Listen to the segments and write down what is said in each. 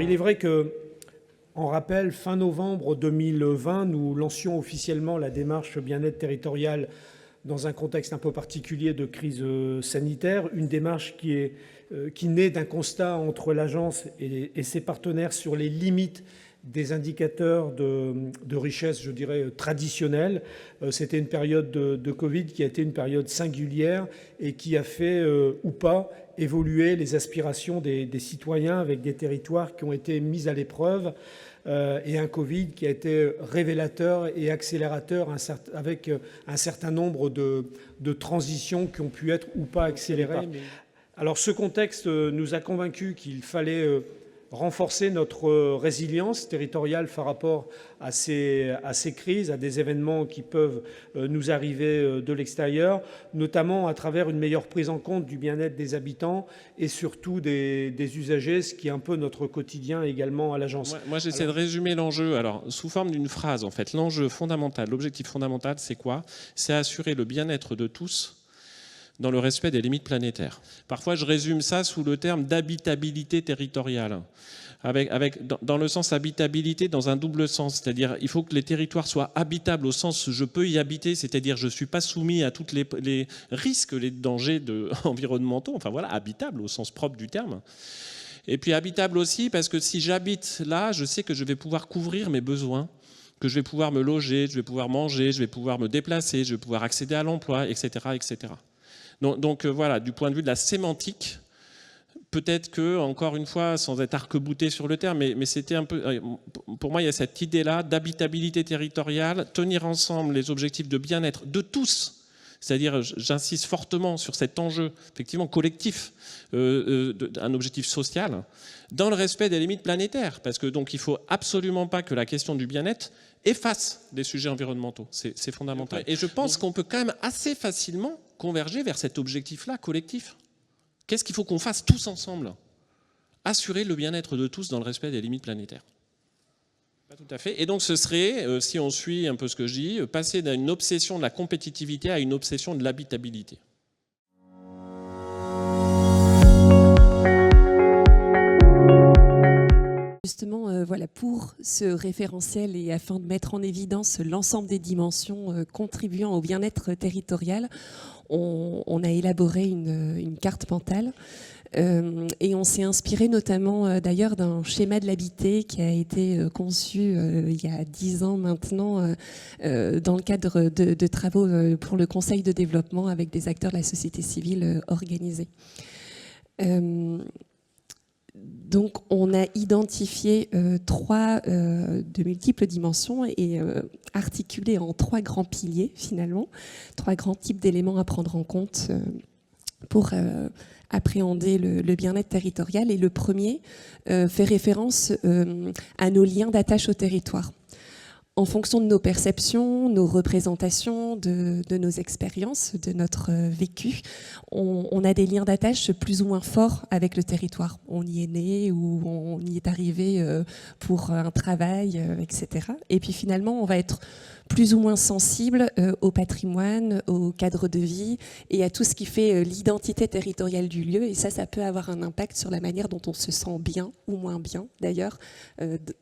il est vrai que, en rappel, fin novembre 2020, nous lancions officiellement la démarche bien-être territorial dans un contexte un peu particulier de crise sanitaire, une démarche qui naît d'un constat entre l'agence et ses partenaires sur les limites des indicateurs de richesse, je dirais, traditionnels. C'était une période de Covid qui a été une période singulière et qui a fait, ou pas, évoluer les aspirations des citoyens avec des territoires qui ont été mis à l'épreuve et un Covid qui a été révélateur et accélérateur avec un certain nombre de transitions qui ont pu être ou pas accélérées. Alors ce contexte nous a convaincus qu'il fallait renforcer notre résilience territoriale par rapport à ces crises, à des événements qui peuvent nous arriver de l'extérieur, notamment à travers une meilleure prise en compte du bien-être des habitants et surtout des usagers, ce qui est un peu notre quotidien également à l'agence. Moi j'essaie de résumer l'enjeu sous forme d'une phrase en fait. L'enjeu fondamental, l'objectif fondamental, c'est quoi? C'est assurer le bien-être de tous dans le respect des limites planétaires. Parfois, je résume ça sous le terme d'habitabilité territoriale, dans le sens habitabilité dans un double sens, c'est-à-dire il faut que les territoires soient habitables au sens je peux y habiter, c'est-à-dire je ne suis pas soumis à tous les risques, les dangers environnementaux, enfin voilà, habitable au sens propre du terme. Et puis habitable aussi parce que si j'habite là, je sais que je vais pouvoir couvrir mes besoins, que je vais pouvoir me loger, je vais pouvoir manger, je vais pouvoir me déplacer, je vais pouvoir accéder à l'emploi, etc., etc. Donc voilà, du point de vue de la sémantique, peut-être que, encore une fois, sans être arc-bouté sur le terme, mais c'était un peu, pour moi, il y a cette idée-là d'habitabilité territoriale, tenir ensemble les objectifs de bien-être de tous. C'est-à-dire, j'insiste fortement sur cet enjeu, effectivement, collectif, un objectif social, dans le respect des limites planétaires. Parce que donc, il ne faut absolument pas que la question du bien-être efface des sujets environnementaux. C'est fondamental. Et je pense qu'on peut quand même assez facilement converger vers cet objectif-là, collectif. Qu'est-ce qu'il faut qu'on fasse tous ensemble? Assurer le bien-être de tous dans le respect des limites planétaires. Pas tout à fait. Et donc ce serait, si on suit un peu ce que je dis, passer d'une obsession de la compétitivité à une obsession de l'habitabilité. Justement, voilà, pour ce référentiel et afin de mettre en évidence l'ensemble des dimensions contribuant au bien-être territorial, on a élaboré une carte mentale et on s'est inspiré notamment d'ailleurs d'un schéma de l'habité qui a été conçu il y a 10 ans maintenant dans le cadre de travaux pour le Conseil de développement avec des acteurs de la société civile organisés. Donc, on a identifié de multiples dimensions et articulé en 3 grands piliers, finalement, 3 grands types d'éléments à prendre en compte pour appréhender le bien-être territorial. Et le premier fait référence à nos liens d'attache au territoire. En fonction de nos perceptions, nos représentations, de nos expériences, de notre vécu, on a des liens d'attache plus ou moins forts avec le territoire. On y est né ou on y est arrivé pour un travail, etc. Et puis finalement, on va être plus ou moins sensible au patrimoine, au cadre de vie et à tout ce qui fait l'identité territoriale du lieu. Et ça peut avoir un impact sur la manière dont on se sent bien ou moins bien, d'ailleurs,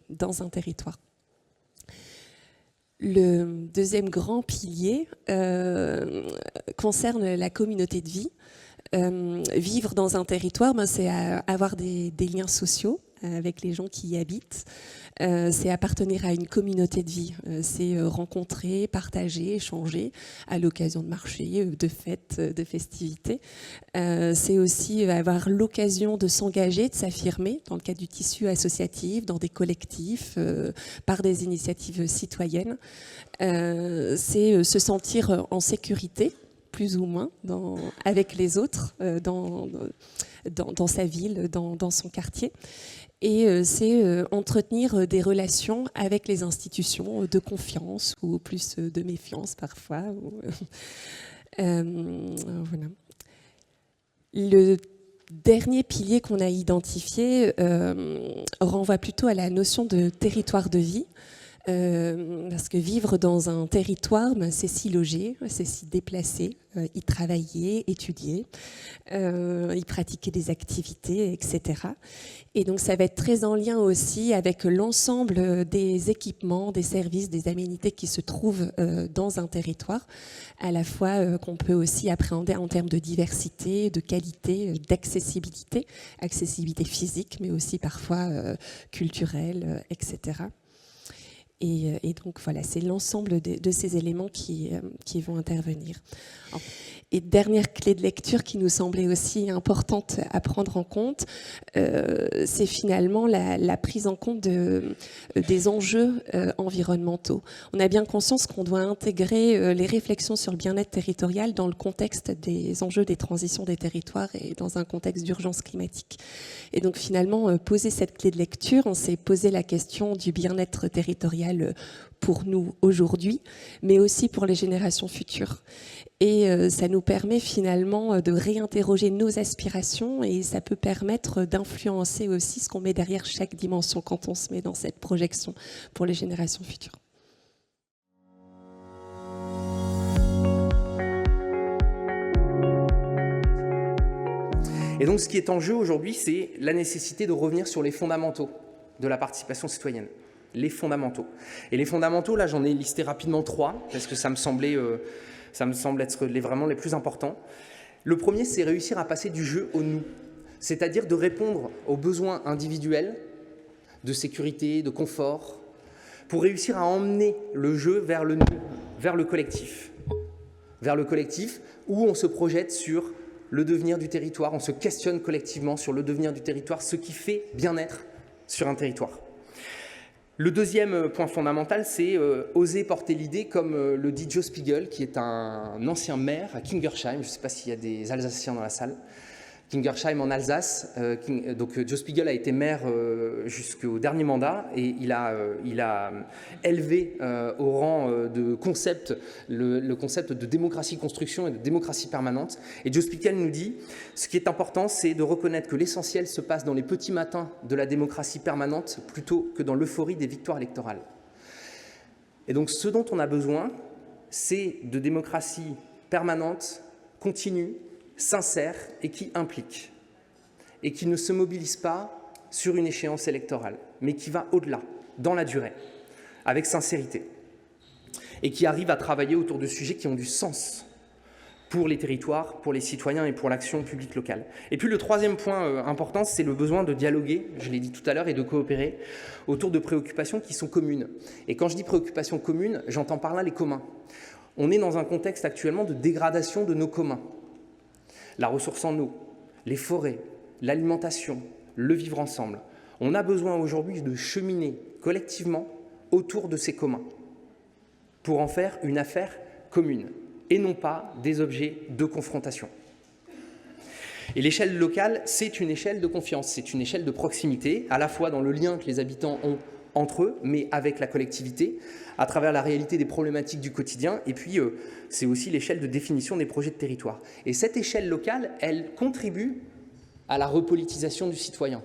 dans un territoire. Le deuxième grand pilier concerne la communauté de vie. Vivre dans un territoire, c'est avoir des liens sociaux avec les gens qui y habitent. C'est appartenir à une communauté de vie. C'est rencontrer, partager, échanger à l'occasion de marchés, de fêtes, de festivités. C'est aussi avoir l'occasion de s'engager, de s'affirmer dans le cadre du tissu associatif, dans des collectifs, par des initiatives citoyennes. C'est se sentir en sécurité, plus ou moins, avec les autres, dans sa ville, dans son quartier. Et c'est entretenir des relations avec les institutions de confiance ou plus de méfiance parfois. Voilà. Le dernier pilier qu'on a identifié renvoie plutôt à la notion de territoire de vie. Parce que vivre dans un territoire, c'est s'y loger, c'est s'y déplacer, y travailler, étudier, y pratiquer des activités, etc. Et donc ça va être très en lien aussi avec l'ensemble des équipements, des services, des aménités qui se trouvent dans un territoire, à la fois qu'on peut aussi appréhender en termes de diversité, de qualité, d'accessibilité, accessibilité physique, mais aussi parfois culturelle, etc. Et donc voilà, c'est l'ensemble de ces éléments qui vont intervenir. Et dernière clé de lecture qui nous semblait aussi importante à prendre en compte, c'est finalement la prise en compte des enjeux environnementaux. On a bien conscience qu'on doit intégrer les réflexions sur le bien-être territorial dans le contexte des enjeux des transitions des territoires et dans un contexte d'urgence climatique. Et donc finalement, poser cette clé de lecture, on s'est posé la question du bien-être territorial pour nous aujourd'hui, mais aussi pour les générations futures. Et ça nous permet finalement de réinterroger nos aspirations et ça peut permettre d'influencer aussi ce qu'on met derrière chaque dimension quand on se met dans cette projection pour les générations futures. Et donc ce qui est en jeu aujourd'hui, c'est la nécessité de revenir sur les fondamentaux de la participation citoyenne. Les fondamentaux. Et les fondamentaux, là j'en ai listé rapidement 3, parce que ça me semble être vraiment les plus importants. Le premier, c'est réussir à passer du je au nous, c'est-à-dire de répondre aux besoins individuels de sécurité, de confort, pour réussir à emmener le je vers le nous, vers le collectif. Vers le collectif où on se projette sur le devenir du territoire, on se questionne collectivement sur le devenir du territoire, ce qui fait bien-être sur un territoire. Le deuxième point fondamental, c'est oser porter l'idée, comme le dit Joe Spiegel, qui est un ancien maire à Kingersheim. Je ne sais pas s'il y a des Alsaciens dans la salle. Kingersheim en Alsace. Donc Joe Spiegel a été maire jusqu'au dernier mandat et il a élevé au rang de concept le concept de démocratie construction et de démocratie permanente. Et Joe Spiegel nous dit ce qui est important, c'est de reconnaître que l'essentiel se passe dans les petits matins de la démocratie permanente plutôt que dans l'euphorie des victoires électorales. Et donc ce dont on a besoin, c'est de démocratie permanente, continue, sincère et qui implique, et qui ne se mobilise pas sur une échéance électorale, mais qui va au-delà, dans la durée, avec sincérité, et qui arrive à travailler autour de sujets qui ont du sens pour les territoires, pour les citoyens et pour l'action publique locale. Et puis le troisième point important, c'est le besoin de dialoguer, je l'ai dit tout à l'heure, et de coopérer autour de préoccupations qui sont communes. Et quand je dis préoccupations communes, j'entends par là les communs. On est dans un contexte actuellement de dégradation de nos communs. La ressource en eau, les forêts, l'alimentation, le vivre ensemble. On a besoin aujourd'hui de cheminer collectivement autour de ces communs pour en faire une affaire commune et non pas des objets de confrontation. Et l'échelle locale, c'est une échelle de confiance, c'est une échelle de proximité, à la fois dans le lien que les habitants ont entre eux, mais avec la collectivité, à travers la réalité des problématiques du quotidien, et puis c'est aussi l'échelle de définition des projets de territoire. Et cette échelle locale, elle contribue à la repolitisation du citoyen.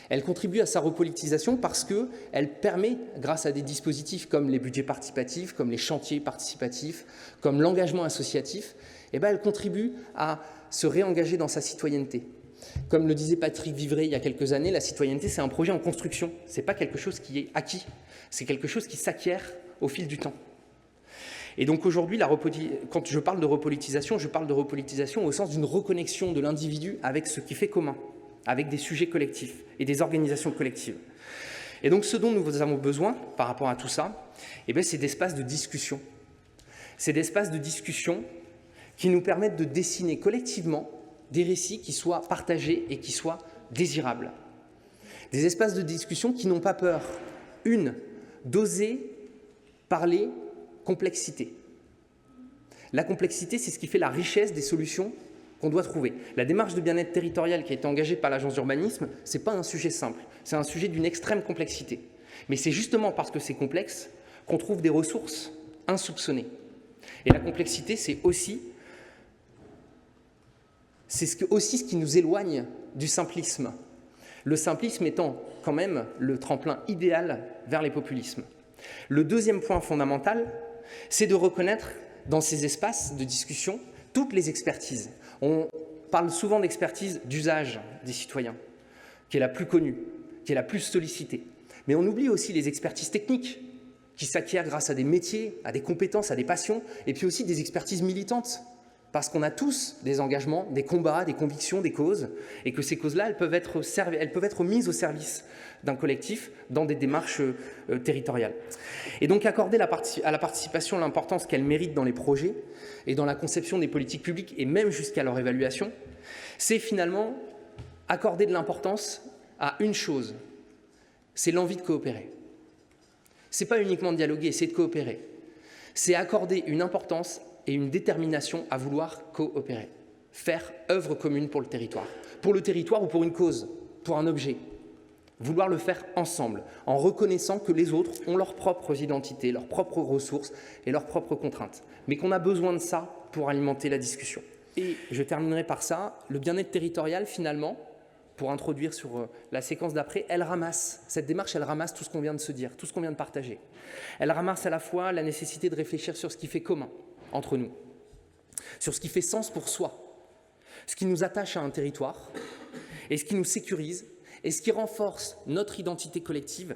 Elle contribue à sa repolitisation parce qu'elle permet, grâce à des dispositifs comme les budgets participatifs, comme les chantiers participatifs, comme l'engagement associatif, elle contribue à se réengager dans sa citoyenneté. Comme le disait Patrick Vivray il y a quelques années, la citoyenneté, c'est un projet en construction. Ce n'est pas quelque chose qui est acquis, c'est quelque chose qui s'acquiert au fil du temps. Et donc aujourd'hui, quand je parle de repolitisation au sens d'une reconnexion de l'individu avec ce qui fait commun, avec des sujets collectifs et des organisations collectives. Et donc ce dont nous avons besoin par rapport à tout ça, c'est d'espaces de discussion. C'est d'espaces de discussion qui nous permettent de dessiner collectivement des récits qui soient partagés et qui soient désirables. Des espaces de discussion qui n'ont pas peur, d'oser parler complexité. La complexité, c'est ce qui fait la richesse des solutions qu'on doit trouver. La démarche de bien-être territorial qui a été engagée par l'agence d'urbanisme, ce n'est pas un sujet simple, c'est un sujet d'une extrême complexité. Mais c'est justement parce que c'est complexe qu'on trouve des ressources insoupçonnées. Et la complexité, c'est aussi ce qui nous éloigne du simplisme. Le simplisme étant quand même le tremplin idéal vers les populismes. Le deuxième point fondamental, c'est de reconnaître dans ces espaces de discussion toutes les expertises. On parle souvent d'expertise d'usage des citoyens, qui est la plus connue, qui est la plus sollicitée. Mais on oublie aussi les expertises techniques, qui s'acquièrent grâce à des métiers, à des compétences, à des passions, et puis aussi des expertises militantes, parce qu'on a tous des engagements, des combats, des convictions, des causes, et que ces causes-là, elles peuvent être mises au service d'un collectif dans des démarches territoriales. Et donc accorder à la participation l'importance qu'elle mérite dans les projets et dans la conception des politiques publiques, et même jusqu'à leur évaluation, c'est finalement accorder de l'importance à une chose, c'est l'envie de coopérer. Ce n'est pas uniquement de dialoguer, c'est de coopérer. C'est accorder une importance et une détermination à vouloir coopérer, faire œuvre commune pour le territoire ou pour une cause, pour un objet. Vouloir le faire ensemble, en reconnaissant que les autres ont leurs propres identités, leurs propres ressources et leurs propres contraintes, mais qu'on a besoin de ça pour alimenter la discussion. Et je terminerai par ça, le bien-être territorial, finalement, pour introduire sur la séquence d'après, cette démarche, elle ramasse tout ce qu'on vient de se dire, tout ce qu'on vient de partager. Elle ramasse à la fois la nécessité de réfléchir sur ce qui fait commun entre nous, sur ce qui fait sens pour soi, ce qui nous attache à un territoire, et ce qui nous sécurise, et ce qui renforce notre identité collective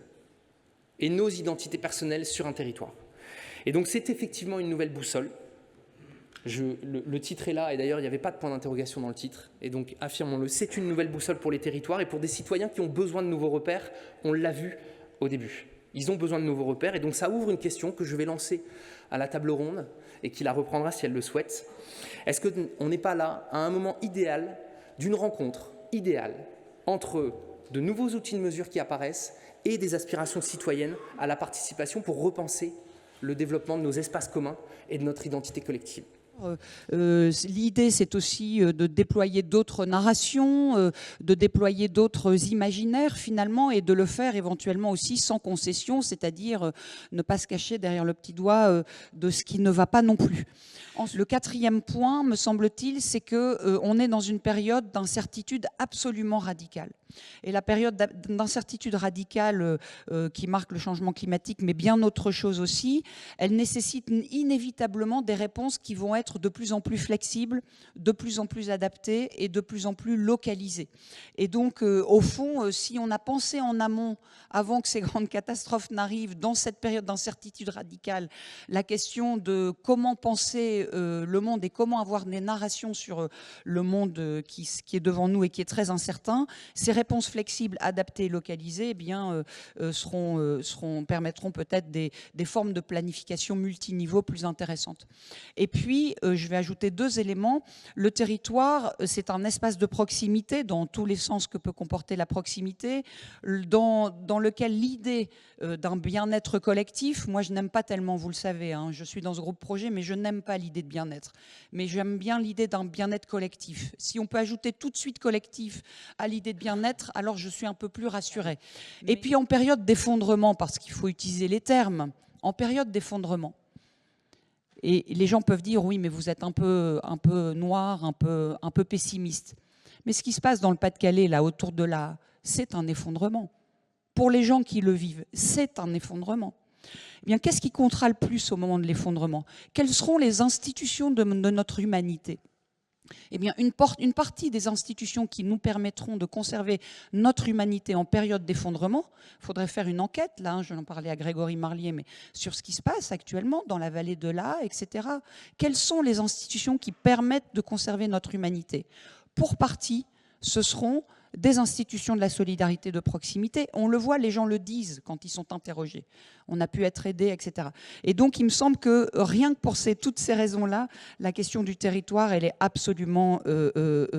et nos identités personnelles sur un territoire. Et donc c'est effectivement une nouvelle boussole. Le titre est là, et d'ailleurs il n'y avait pas de point d'interrogation dans le titre, et donc affirmons-le, c'est une nouvelle boussole pour les territoires et pour des citoyens qui ont besoin de nouveaux repères, on l'a vu au début. Ils ont besoin de nouveaux repères, et donc ça ouvre une question que je vais lancer à la table ronde, et qui la reprendra si elle le souhaite. Est-ce qu'on n'est pas là à un moment idéal d'une rencontre idéale entre de nouveaux outils de mesure qui apparaissent et des aspirations citoyennes à la participation pour repenser le développement de nos espaces communs et de notre identité collective? L'idée, c'est aussi de déployer d'autres narrations, de déployer d'autres imaginaires finalement, et de le faire éventuellement aussi sans concession, c'est-à-dire ne pas se cacher derrière le petit doigt de ce qui ne va pas non plus. Le quatrième point, me semble-t-il, c'est qu'on est dans une période d'incertitude absolument radicale. Et la période d'incertitude radicale qui marque le changement climatique, mais bien autre chose aussi, elle nécessite inévitablement des réponses qui vont être de plus en plus flexibles, de plus en plus adaptées et de plus en plus localisées. Et donc, au fond, si on a pensé en amont, avant que ces grandes catastrophes n'arrivent, dans cette période d'incertitude radicale, la question de comment penser le monde et comment avoir des narrations sur le monde qui est devant nous et qui est très incertain, ces réponses flexibles, adaptées, localisées, eh bien, permettront peut-être des formes de planification multiniveau plus intéressantes. Et puis, je vais ajouter 2 éléments. Le territoire, c'est un espace de proximité dans tous les sens que peut comporter la proximité, dans lequel l'idée d'un bien-être collectif, moi je n'aime pas tellement, vous le savez, hein, je suis dans ce groupe projet, mais je n'aime pas l'idée de bien-être. Mais j'aime bien l'idée d'un bien-être collectif. Si on peut ajouter tout de suite collectif à l'idée de bien-être, alors je suis un peu plus rassurée. Et puis en période d'effondrement, parce qu'il faut utiliser les termes, en période d'effondrement, et les gens peuvent dire, oui, mais vous êtes un peu noir, un peu pessimiste. Mais ce qui se passe dans le Pas-de-Calais, là, autour de là, c'est un effondrement. Pour les gens qui le vivent, c'est un effondrement. Eh bien, qu'est-ce qui comptera le plus au moment de l'effondrement? Quelles seront les institutions de notre humanité? Eh bien, une partie des institutions qui nous permettront de conserver notre humanité en période d'effondrement, il faudrait faire une enquête, là, hein, je vais en parler à Grégory Marlier, mais sur ce qui se passe actuellement dans la vallée de l'Aa, etc. Quelles sont les institutions qui permettent de conserver notre humanité? Pour partie, ce seront des institutions de la solidarité de proximité. On le voit, les gens le disent quand ils sont interrogés. On a pu être aidés, etc. Et donc, il me semble que rien que pour toutes ces raisons-là, la question du territoire, elle est absolument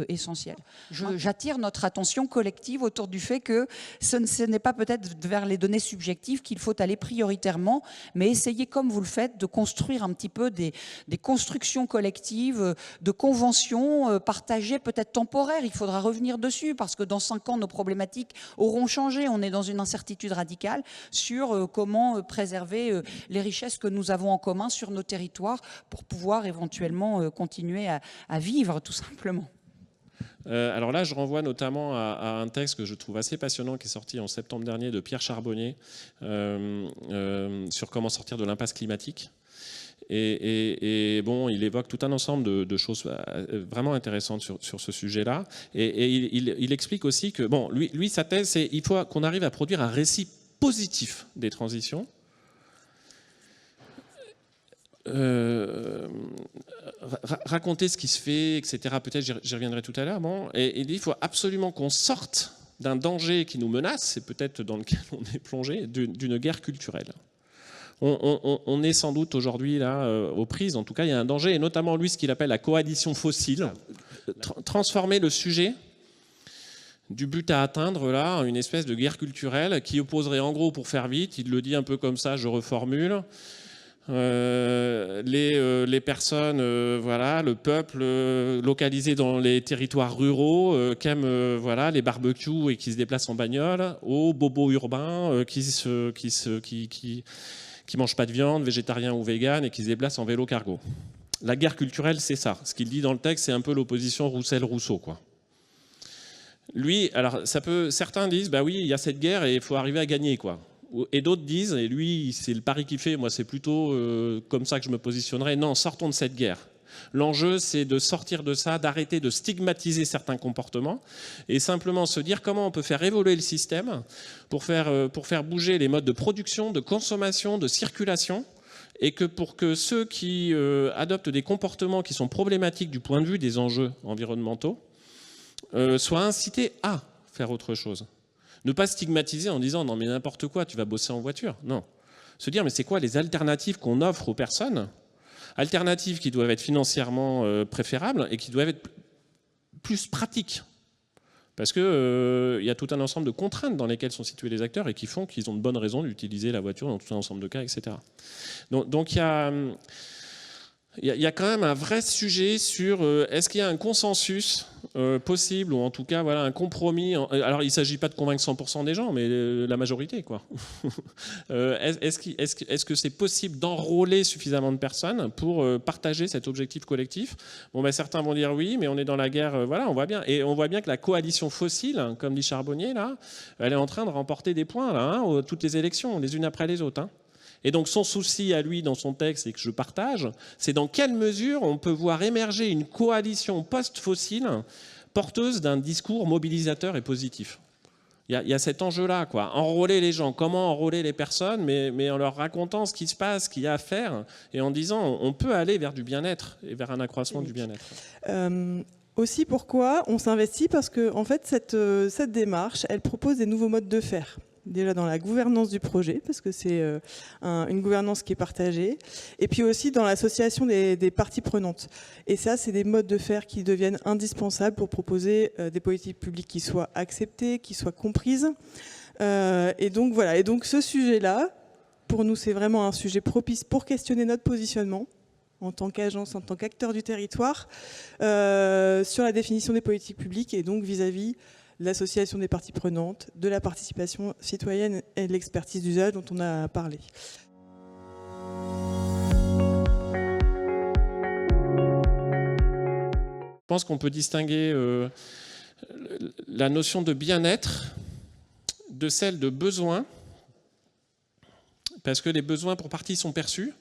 essentielle. J'attire notre attention collective autour du fait que ce n'est pas peut-être vers les données subjectives qu'il faut aller prioritairement, mais essayer, comme vous le faites, de construire un petit peu des constructions collectives, de conventions partagées, peut-être temporaires. Il faudra revenir dessus, parce que dans 5 ans, nos problématiques auront changé. On est dans une incertitude radicale sur comment préserver les richesses que nous avons en commun sur nos territoires pour pouvoir éventuellement continuer à vivre, tout simplement. Alors là, je renvoie notamment à un texte que je trouve assez passionnant qui est sorti en septembre dernier de Pierre Charbonnier sur comment sortir de l'impasse climatique. Et bon, il évoque tout un ensemble de choses vraiment intéressantes sur ce sujet-là. Et il explique aussi que, bon, lui sa thèse, c'est qu'il faut qu'on arrive à produire un récit positif des transitions. Raconter ce qui se fait, etc. Peut-être j'y reviendrai tout à l'heure. Bon, et il dit qu'il faut absolument qu'on sorte d'un danger qui nous menace, c'est peut-être dans lequel on est plongé, d'une guerre culturelle. On est sans doute aujourd'hui là aux prises. En tout cas, il y a un danger, et notamment lui, ce qu'il appelle la coalition fossile, transformer le sujet du but à atteindre là, une espèce de guerre culturelle qui opposerait en gros, pour faire vite, il le dit un peu comme ça, je reformule. Les personnes, voilà, le peuple localisé dans les territoires ruraux qui aiment voilà, les barbecues et qui se déplacent en bagnole, aux bobos urbains qui mangent pas de viande, végétariens ou véganes, et qui se déplacent en vélo cargo. La guerre culturelle, c'est ça. Ce qu'il dit dans le texte, c'est un peu l'opposition Roussel-Rousseau, quoi. Lui, alors certains disent, bah oui, il y a cette guerre et il faut arriver à gagner, quoi. Et d'autres disent, et lui, c'est le pari qu'il fait, moi c'est plutôt comme ça que je me positionnerais, non, sortons de cette guerre. L'enjeu, c'est de sortir de ça, d'arrêter de stigmatiser certains comportements et simplement se dire comment on peut faire évoluer le système pour faire bouger les modes de production, de consommation, de circulation, et que pour que ceux qui adoptent des comportements qui sont problématiques du point de vue des enjeux environnementaux soient incités à faire autre chose. Ne pas stigmatiser en disant « non mais n'importe quoi, tu vas bosser en voiture ». Non. Se dire « mais c'est quoi les alternatives qu'on offre aux personnes ?» Alternatives qui doivent être financièrement préférables et qui doivent être plus pratiques. Parce qu'il y a tout un ensemble de contraintes dans lesquelles sont situés les acteurs et qui font qu'ils ont de bonnes raisons d'utiliser la voiture dans tout un ensemble de cas, etc. Donc il y a quand même un vrai sujet sur est-ce qu'il y a un consensus possible, ou en tout cas voilà, un compromis. Alors il ne s'agit pas de convaincre 100% des gens, mais la majorité, quoi. Est-ce que c'est possible d'enrôler suffisamment de personnes pour partager cet objectif collectif? Bon, ben, certains vont dire oui, mais on est dans la guerre, voilà, on voit bien. Et on voit bien que la coalition fossile, comme dit Charbonnier, là, elle est en train de remporter des points, là, hein, toutes les élections, les unes après les autres. Hein. Et donc son souci à lui dans son texte, et que je partage, c'est dans quelle mesure on peut voir émerger une coalition post-fossile porteuse d'un discours mobilisateur et positif. Il y a cet enjeu-là, quoi. Enrôler les gens, comment enrôler les personnes, mais en leur racontant ce qui se passe, ce qu'il y a à faire, et en disant on peut aller vers du bien-être et vers un accroissement du bien-être. Aussi, pourquoi on s'investit? Parce que en fait, cette démarche, elle propose des nouveaux modes de faire. Déjà dans la gouvernance du projet, parce que c'est une gouvernance qui est partagée, et puis aussi dans l'association des parties prenantes. Et ça, c'est des modes de faire qui deviennent indispensables pour proposer des politiques publiques qui soient acceptées, qui soient comprises. Et donc voilà. Et donc ce sujet-là, pour nous, c'est vraiment un sujet propice pour questionner notre positionnement en tant qu'agence, en tant qu'acteur du territoire, sur la définition des politiques publiques, et donc vis-à-vis l'association des parties prenantes, de la participation citoyenne et de l'expertise d'usage dont on a parlé. Je pense qu'on peut distinguer la notion de bien-être de celle de besoin, parce que les besoins pour partie sont perçus,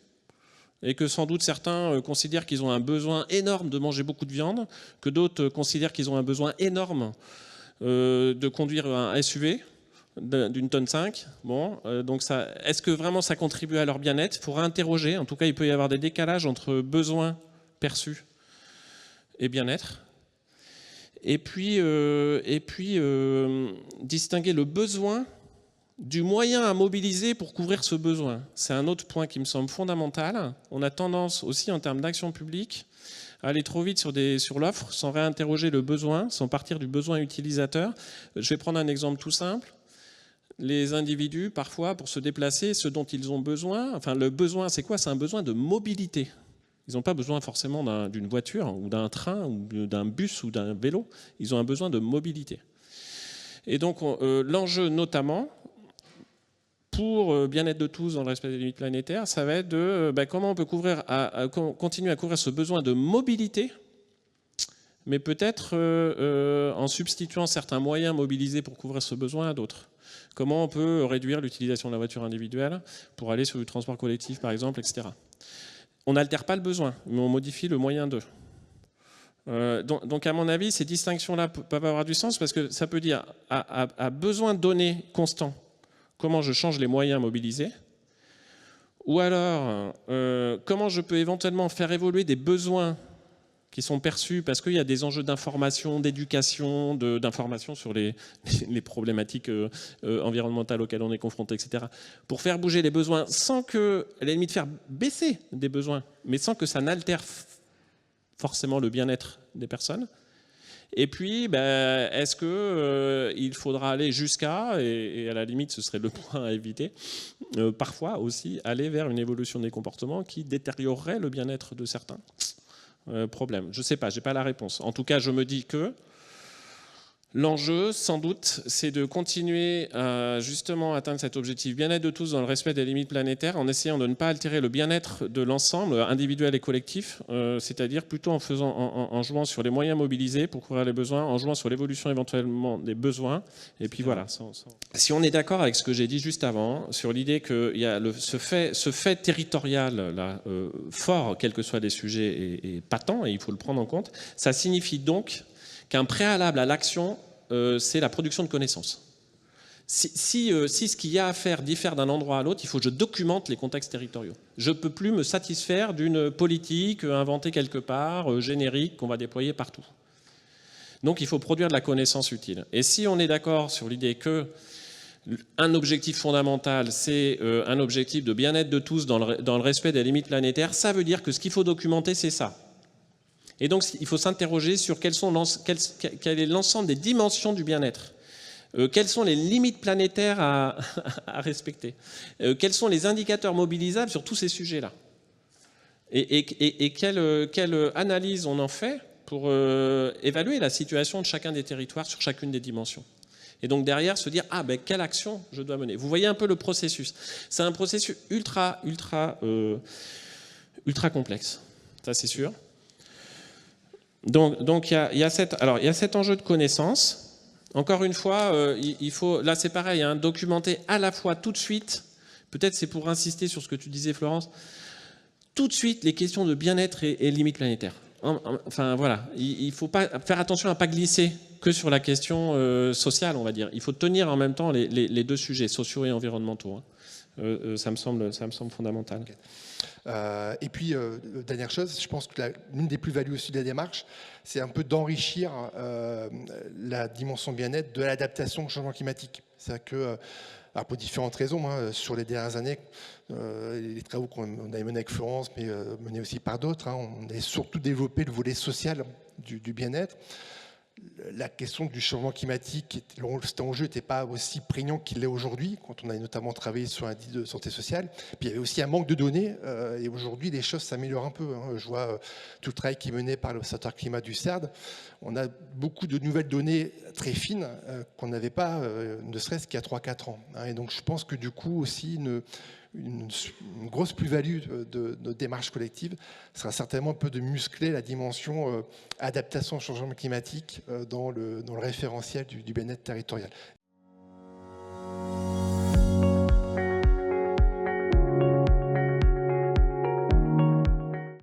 et que sans doute certains considèrent qu'ils ont un besoin énorme de manger beaucoup de viande, que d'autres considèrent qu'ils ont un besoin énorme de conduire un SUV d'une tonne 5. Bon, donc est-ce que vraiment ça contribue à leur bien-être? Il faudra interroger. En tout cas, il peut y avoir des décalages entre besoins perçus et bien-être. Et puis distinguer le besoin du moyen à mobiliser pour couvrir ce besoin. C'est un autre point qui me semble fondamental. On a tendance aussi en termes d'action publique à aller trop vite sur l'offre sans réinterroger le besoin, sans partir du besoin utilisateur. Je vais prendre un exemple tout simple. Les individus, parfois, pour se déplacer, ce dont ils ont besoin, enfin le besoin, c'est quoi? C'est un besoin de mobilité. Ils n'ont pas besoin forcément d'une voiture ou d'un train ou d'un bus ou d'un vélo. Ils ont un besoin de mobilité. Et donc l'enjeu notamment, pour bien-être de tous dans le respect des limites planétaires, ça va être de comment on peut continuer à couvrir ce besoin de mobilité mais peut-être en substituant certains moyens mobilisés pour couvrir ce besoin à d'autres. Comment on peut réduire l'utilisation de la voiture individuelle pour aller sur du transport collectif, par exemple, etc. On n'altère pas le besoin, mais on modifie le moyen d'eux. Donc, à mon avis, ces distinctions-là peuvent avoir du sens parce que ça peut dire, à besoin donné constant, comment je change les moyens mobilisés, ou alors, comment je peux éventuellement faire évoluer des besoins qui sont perçus parce qu'il y a des enjeux d'information, d'éducation, d'information sur les problématiques environnementales auxquelles on est confronté, etc. Pour faire bouger les besoins sans que, à la limite, faire baisser des besoins, mais sans que ça n'altère forcément le bien-être des personnes. Et puis, est-ce qu'il faudra aller jusqu'à, et à la limite ce serait le point à éviter, parfois aussi aller vers une évolution des comportements qui détériorerait le bien-être de certains. Problème. Je ne sais pas, je n'ai pas la réponse. En tout cas, je me dis que l'enjeu, sans doute, c'est de continuer à justement atteindre cet objectif bien-être de tous dans le respect des limites planétaires, en essayant de ne pas altérer le bien-être de l'ensemble, individuel et collectif, c'est-à-dire plutôt en jouant sur les moyens mobilisés pour couvrir les besoins, en jouant sur l'évolution éventuellement des besoins. Et puis voilà. Si on est d'accord avec ce que j'ai dit juste avant, sur l'idée qu'il y a ce fait territorial là, fort, quels que soient les sujets, est patent, et il faut le prendre en compte, ça signifie donc qu'un préalable à l'action, c'est la production de connaissances. Si ce qu'il y a à faire diffère d'un endroit à l'autre, il faut que je documente les contextes territoriaux. Je ne peux plus me satisfaire d'une politique inventée quelque part, générique, qu'on va déployer partout. Donc il faut produire de la connaissance utile. Et si on est d'accord sur l'idée qu'un objectif fondamental, c'est un objectif de bien-être de tous dans le respect des limites planétaires, ça veut dire que ce qu'il faut documenter, c'est ça. Et donc, il faut s'interroger sur quel est l'ensemble des dimensions du bien-être. Quelles sont les limites planétaires à respecter. Quels sont les indicateurs mobilisables sur tous ces sujets-là. Et quelle analyse on en fait pour évaluer la situation de chacun des territoires sur chacune des dimensions. Et donc derrière, se dire, quelle action je dois mener. Vous voyez un peu le processus. C'est un processus ultra complexe. Ça, c'est sûr. Donc il y a cet enjeu de connaissance. Encore une fois, il faut, là c'est pareil, documenter à la fois tout de suite, peut-être c'est pour insister sur ce que tu disais Florence, tout de suite les questions de bien-être et limites planétaires. Enfin voilà, il faut pas faire attention à ne pas glisser que sur la question sociale, on va dire. Il faut tenir en même temps les deux sujets, sociaux et environnementaux. Ça me semble fondamental. Okay. Et puis, dernière chose, je pense que l'une des plus-values aussi de la démarche, c'est un peu d'enrichir la dimension bien-être de l'adaptation au changement climatique. C'est-à-dire que, alors pour différentes raisons, sur les dernières années, les travaux qu'on a menés avec Florence, mais menés aussi par d'autres, on a surtout développé le volet social du bien-être. La question du changement climatique, cet enjeu n'était pas aussi prégnant qu'il l'est aujourd'hui, quand on a notamment travaillé sur l'indice de santé sociale. Puis il y avait aussi un manque de données, et aujourd'hui les choses s'améliorent un peu. Je vois tout le travail qui est mené par l'Observatoire climat du CERD. On a beaucoup de nouvelles données très fines qu'on n'avait pas, ne serait-ce qu'il y a 3-4 ans. Et donc je pense que du coup aussi une grosse plus-value de notre démarche collective sera certainement un peu de muscler la dimension adaptation au changement climatique dans le référentiel du bien-être territorial.